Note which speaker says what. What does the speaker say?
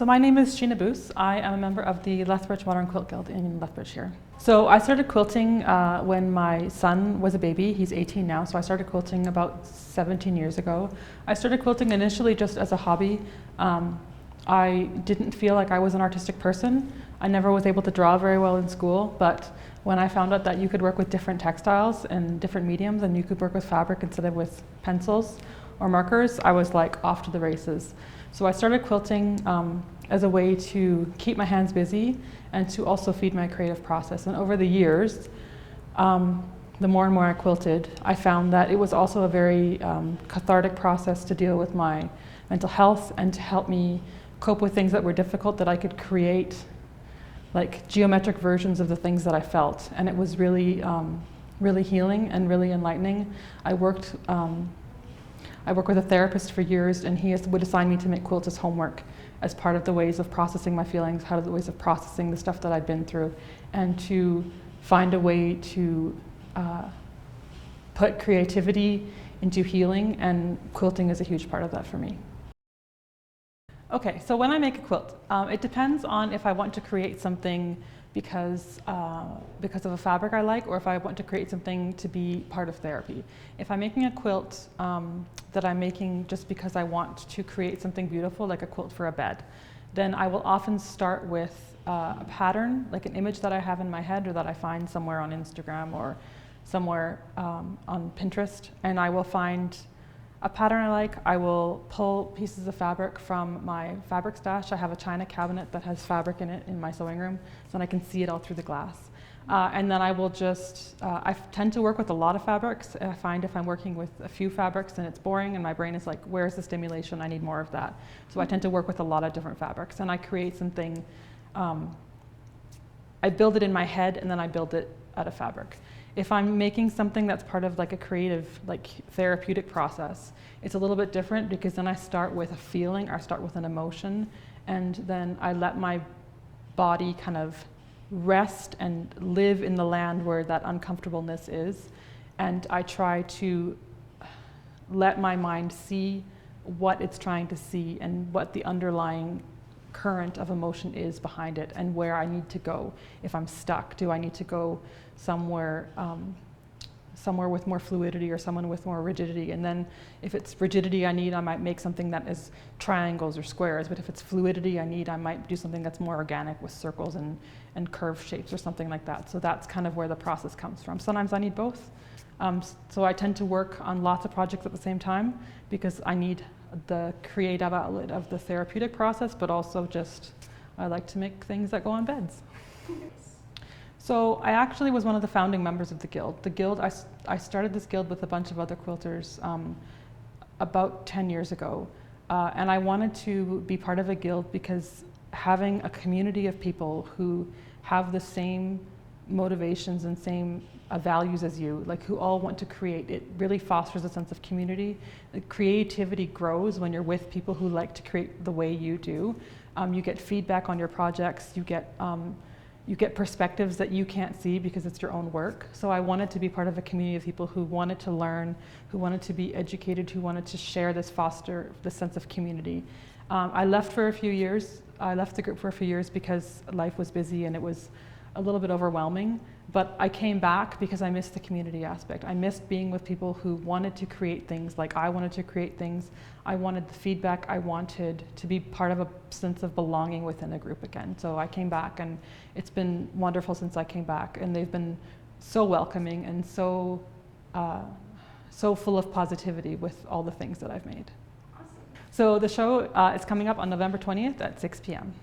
Speaker 1: So my name is Sheena Boos. I am a member of the Lethbridge Modern Quilt Guild in Lethbridge here. So I started quilting when my son was a baby. He's 18 now, so I started quilting about 17 years ago. I started quilting initially just as a hobby. I didn't feel like I was an artistic person. I never was able to draw very well in school, but when I found out that you could work with different textiles and different mediums and you could work with fabric instead of with pencils or markers, I was like off to the races. So I started quilting as a way to keep my hands busy and to also feed my creative process. And over the years, the more and more I quilted, I found that it was also a very cathartic process to deal with my mental health and to help me cope with things that were difficult, that I could create like geometric versions of the things that I felt. And it was really, really healing and really enlightening. I worked with a therapist for years, and he would assign me to make quilts as homework as part of the ways of processing my feelings, how the ways of processing the stuff that I'd been through, and to find a way to put creativity into healing, and quilting is a huge part of that for me. Okay, so when I make a quilt, it depends on if I want to create something because of a fabric I like, or if I want to create something to be part of therapy. If I'm making a quilt that I'm making just because I want to create something beautiful, like a quilt for a bed, then I will often start with a pattern, like an image that I have in my head or that I find somewhere on Instagram or somewhere on Pinterest, and I will find a pattern I like. I will pull pieces of fabric from my fabric stash. I have a china cabinet that has fabric in it in my sewing room, so that I can see it all through the glass. And then I will just, I tend to work with a lot of fabrics. I find if I'm working with a few fabrics and it's boring and my brain is like, where's the stimulation? I need more of that. So I tend to work with a lot of different fabrics, and I create something, I build it in my head and then I build it out of fabric. If I'm making something that's part of like a creative, like therapeutic process, it's a little bit different, because then I start with a feeling, I start with an emotion, and then I let my body kind of rest and live in the land where that uncomfortableness is. And I try to let my mind see what it's trying to see and what the underlying current of emotion is behind it, and where I need to go. If I'm stuck, do I need to go somewhere somewhere with more fluidity or someone with more rigidity? And then if it's rigidity I need, I might make something that is triangles or squares. But if it's fluidity I need, I might do something that's more organic with circles and curved shapes or something like that. So that's kind of where the process comes from. Sometimes I need both. So I tend to work on lots of projects at the same time, because I need the creative outlet of the therapeutic process, but also just I like to make things that go on beds. So I actually was one of the founding members of the guild. The guild, I started this guild with a bunch of other quilters about 10 years ago. And I wanted to be part of a guild because having a community of people who have the same motivations and same values as you, like who all want to create, it really fosters a sense of community. The creativity grows when you're with people who like to create the way you do. You get feedback on your projects, you get perspectives that you can't see because it's your own work. So I wanted to be part of a community of people who wanted to learn, who wanted to be educated, who wanted to share this, foster this sense of community. I left for a few years. I left the group for a few years because life was busy and it was a little bit overwhelming, but I came back because I missed the community aspect. I missed being with people who wanted to create things like I wanted to create things. I wanted the feedback. I wanted to be part of a sense of belonging within a group again. So I came back, and it's been wonderful since I came back, and they've been so welcoming and so full of positivity with all the things that I've made. Awesome. So the show is coming up on November 20th at 6 p.m.